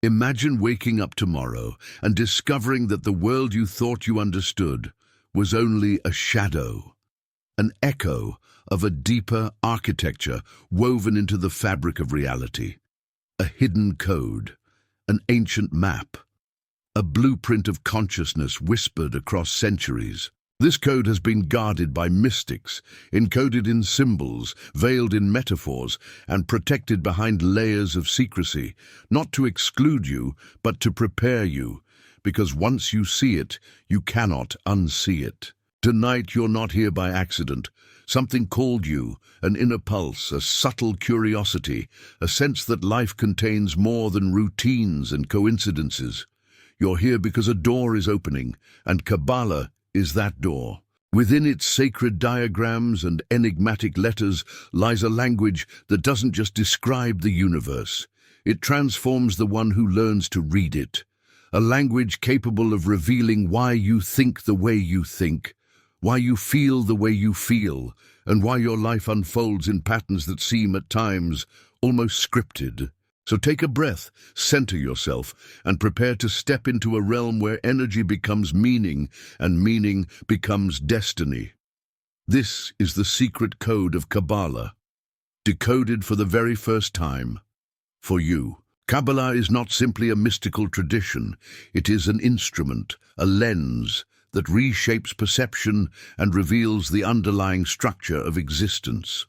Imagine waking up tomorrow and discovering that the world you thought you understood was only a shadow, an echo of a deeper architecture woven into the fabric of reality, a hidden code, an ancient map, a blueprint of consciousness whispered across centuries. This code has been guarded by mystics, encoded in symbols, veiled in metaphors, and protected behind layers of secrecy, not to exclude you, but to prepare you, because once you see it, you cannot unsee it. Tonight you're not here by accident. Something called you, an inner pulse, a subtle curiosity, a sense that life contains more than routines and coincidences. You're here because a door is opening, and Kabbalah is that door. Within its sacred diagrams and enigmatic letters lies a language that doesn't just describe the universe. It transforms the one who learns to read it. A language capable of revealing why you think the way you think, why you feel the way you feel, and why your life unfolds in patterns that seem at times almost scripted. So take a breath, center yourself, and prepare to step into a realm where energy becomes meaning and meaning becomes destiny. This is the secret code of Kabbalah, decoded for the very first time for you. Kabbalah is not simply a mystical tradition. It is an instrument, a lens that reshapes perception and reveals the underlying structure of existence.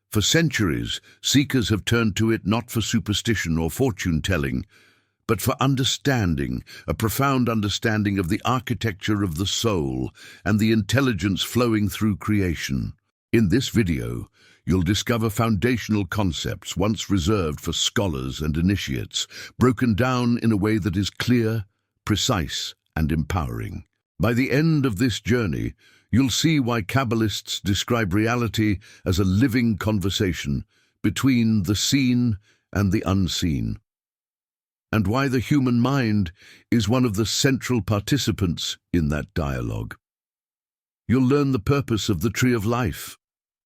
For centuries, seekers have turned to it not for superstition or fortune-telling, but for understanding, a profound understanding of the architecture of the soul and the intelligence flowing through creation. In this video, you'll discover foundational concepts once reserved for scholars and initiates, broken down in a way that is clear, precise, and empowering. By the end of this journey, you'll see why Kabbalists describe reality as a living conversation between the seen and the unseen, and why the human mind is one of the central participants in that dialogue. You'll learn the purpose of the tree of life,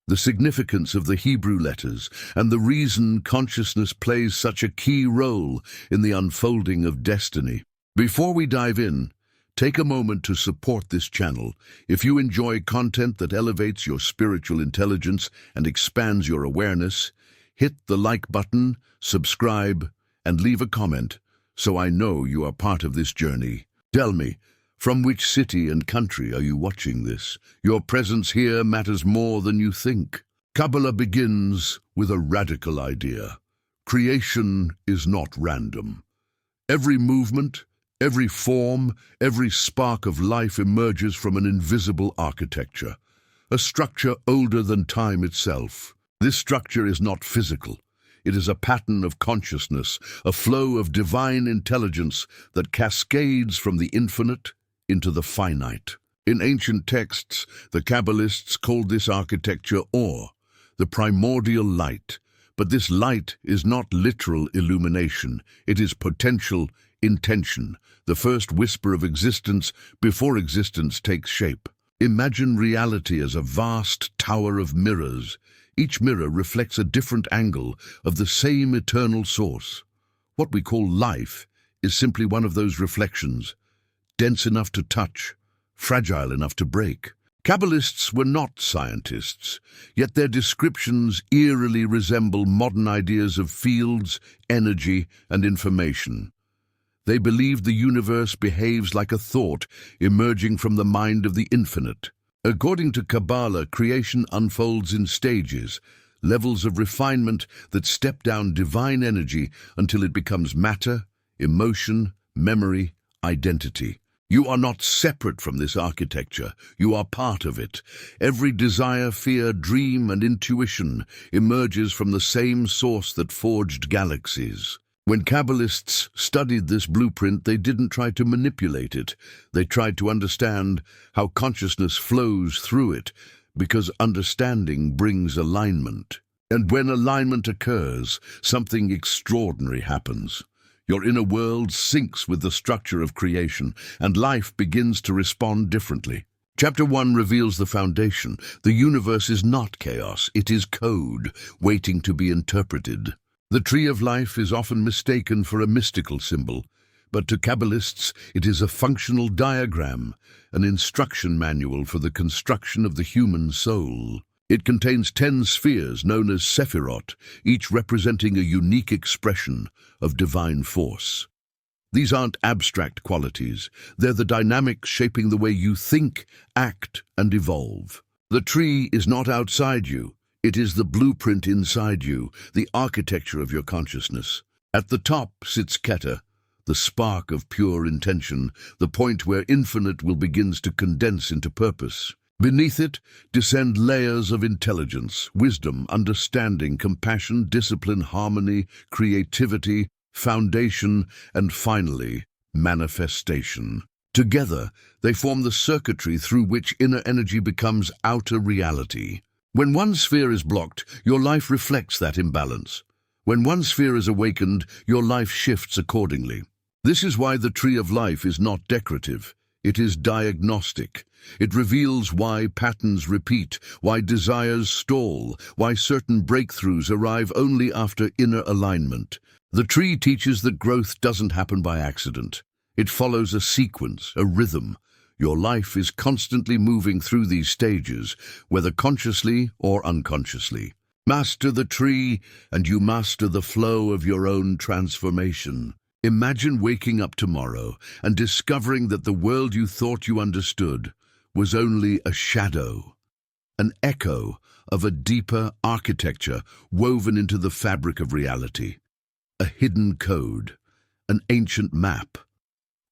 the significance of the Hebrew letters, and the reason consciousness plays such a key role in the unfolding of destiny. Before we dive in, take a moment to support this channel. If you enjoy content that elevates your spiritual intelligence and expands your awareness, hit the like button, subscribe, and leave a comment so I know you are part of this journey. Tell me, from which city and country are you watching this? Your presence here matters more than you think. Kabbalah begins with a radical idea. Creation is not random. Every movement, every form, every spark of life emerges from an invisible architecture, a structure older than time itself. This structure is not physical. It is a pattern of consciousness, a flow of divine intelligence that cascades from the infinite into the finite. In ancient texts, the Kabbalists called this architecture Or, the primordial light. But this light is not literal illumination. It is potential intention, the first whisper of existence before existence takes shape. Imagine reality as a vast tower of mirrors. Each mirror reflects a different angle of the same eternal source. What we call life is simply one of those reflections, dense enough to touch, fragile enough to break. Kabbalists were not scientists, yet their descriptions eerily resemble modern ideas of fields, energy, and information. They believed the universe behaves like a thought emerging from the mind of the infinite. According to Kabbalah, creation unfolds in stages, levels of refinement that step down divine energy until it becomes matter, emotion, memory, identity. You are not separate from this architecture. You are part of it. Every desire, fear, dream, and intuition emerges from the same source that forged galaxies. When Kabbalists studied this blueprint, they didn't try to manipulate it. They tried to understand how consciousness flows through it, because understanding brings alignment. And when alignment occurs, something extraordinary happens. Your inner world syncs with the structure of creation, and life begins to respond differently. Chapter 1 reveals the foundation. The universe is not chaos, it is code, waiting to be interpreted. The tree of life is often mistaken for a mystical symbol, but to Kabbalists it is a functional diagram, an instruction manual for the construction of the human soul. It contains 10 spheres known as sephirot, each representing a unique expression of divine force. These aren't abstract qualities, they're the dynamics shaping the way you think, act, and evolve. The tree is not outside you, it is the blueprint inside you, the architecture of your consciousness. At the top sits Keta, the spark of pure intention, the point where infinite will begin to condense into purpose. Beneath it descend layers of intelligence, wisdom, understanding, compassion, discipline, harmony, creativity, foundation, and finally, manifestation. Together, they form the circuitry through which inner energy becomes outer reality. When one sphere is blocked, your life reflects that imbalance. When one sphere is awakened, your life shifts accordingly. This is why the tree of life is not decorative. It is diagnostic. It reveals why patterns repeat, why desires stall, why certain breakthroughs arrive only after inner alignment. The tree teaches that growth doesn't happen by accident. It follows a sequence, a rhythm. Your life is constantly moving through these stages, whether consciously or unconsciously. Master the tree, and you master the flow of your own transformation. Imagine waking up tomorrow and discovering that the world you thought you understood was only a shadow, an echo of a deeper architecture woven into the fabric of reality. A hidden code, an ancient map,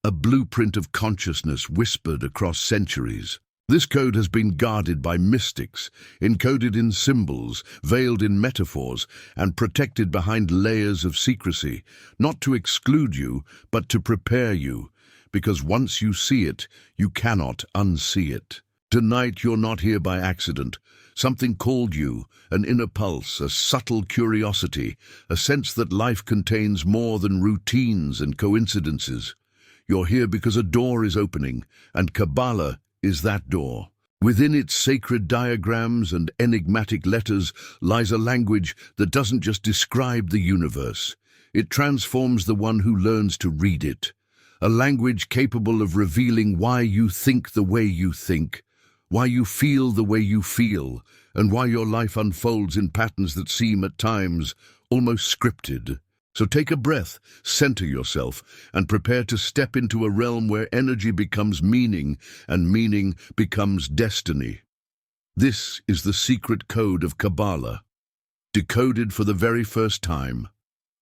a blueprint of consciousness whispered across centuries. This code has been guarded by mystics, encoded in symbols, veiled in metaphors, and protected behind layers of secrecy, not to exclude you, but to prepare you, because once you see it, you cannot unsee it. Tonight you're not here by accident. Something called you, an inner pulse, a subtle curiosity, a sense that life contains more than routines and coincidences. You're here because a door is opening, and Kabbalah is that door. Within its sacred diagrams and enigmatic letters lies a language that doesn't just describe the universe. It transforms the one who learns to read it. A language capable of revealing why you think the way you think, why you feel the way you feel, and why your life unfolds in patterns that seem at times almost scripted. So take a breath, center yourself, and prepare to step into a realm where energy becomes meaning and meaning becomes destiny. This is the secret code of Kabbalah, decoded for the very first time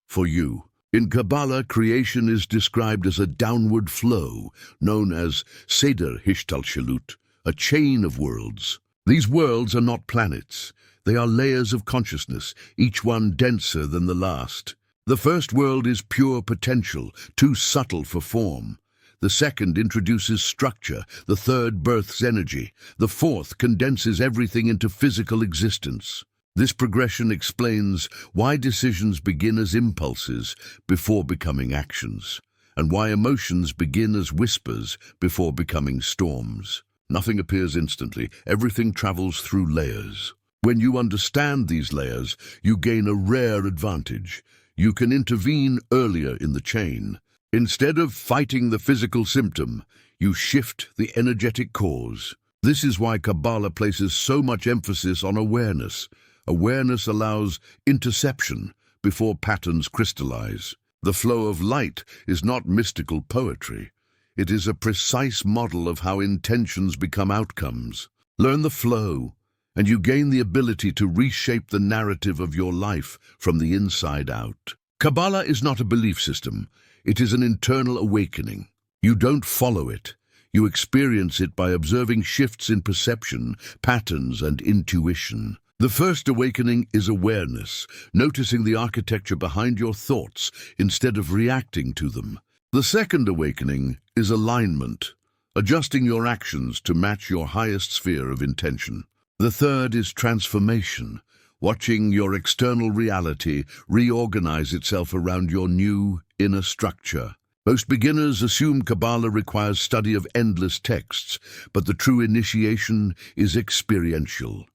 for you. In Kabbalah, creation is described as a downward flow, known as Seder Hishtalshelut, a chain of worlds. These worlds are not planets. They are layers of consciousness, each one denser than the last. The first world is pure potential, too subtle for form. The second introduces structure, the third births energy, the fourth condenses everything into physical existence. This progression explains why decisions begin as impulses before becoming actions, and why emotions begin as whispers before becoming storms. Nothing appears instantly, everything travels through layers. When you understand these layers, you gain a rare advantage. You can intervene earlier in the chain. Instead of fighting the physical symptom, you shift the energetic cause. This is why Kabbalah places so much emphasis on awareness. Awareness allows interception before patterns crystallize. The flow of light is not mystical poetry. It is a precise model of how intentions become outcomes. Learn the flow, and you gain the ability to reshape the narrative of your life from the inside out. Kabbalah is not a belief system. It is an internal awakening. You don't follow it. You experience it by observing shifts in perception, patterns, and intuition. The first awakening is awareness, noticing the architecture behind your thoughts instead of reacting to them. The second awakening is alignment, adjusting your actions to match your highest sphere of intention. The third is transformation, watching your external reality reorganize itself around your new inner structure. Most beginners assume Kabbalah requires study of endless texts, but the true initiation is experiential.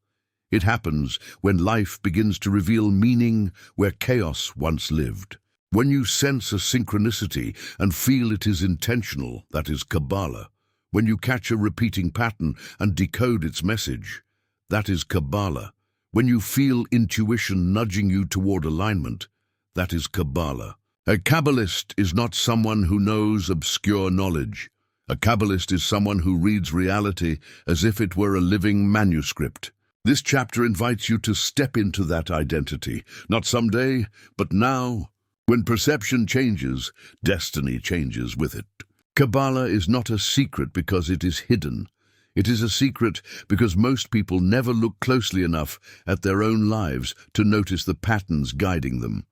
It happens when life begins to reveal meaning where chaos once lived. When you sense a synchronicity and feel it is intentional, that is Kabbalah. When you catch a repeating pattern and decode its message, that is Kabbalah. When you feel intuition nudging you toward alignment, that is Kabbalah. A Kabbalist is not someone who knows obscure knowledge. A Kabbalist is someone who reads reality as if it were a living manuscript. This chapter invites you to step into that identity, not someday, but now. When perception changes, destiny changes with it. Kabbalah is not a secret because it is hidden. It is a secret because most people never look closely enough at their own lives to notice the patterns guiding them.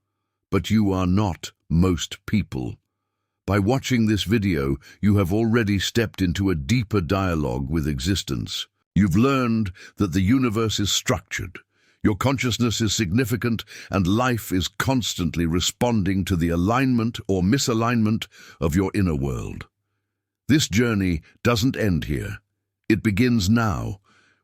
But you are not most people. By watching this video, you have already stepped into a deeper dialogue with existence. You've learned that the universe is structured. Your consciousness is significant, and life is constantly responding to the alignment or misalignment of your inner world. This journey doesn't end here. It begins now,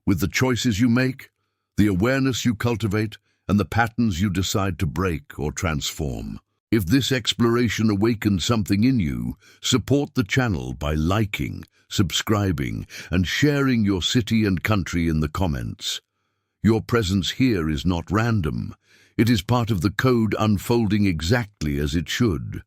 with the choices you make, the awareness you cultivate, and the patterns you decide to break or transform. If this exploration awakens something in you, support the channel by liking, subscribing, and sharing your city and country in the comments. Your presence here is not random. It is part of the code unfolding exactly as it should.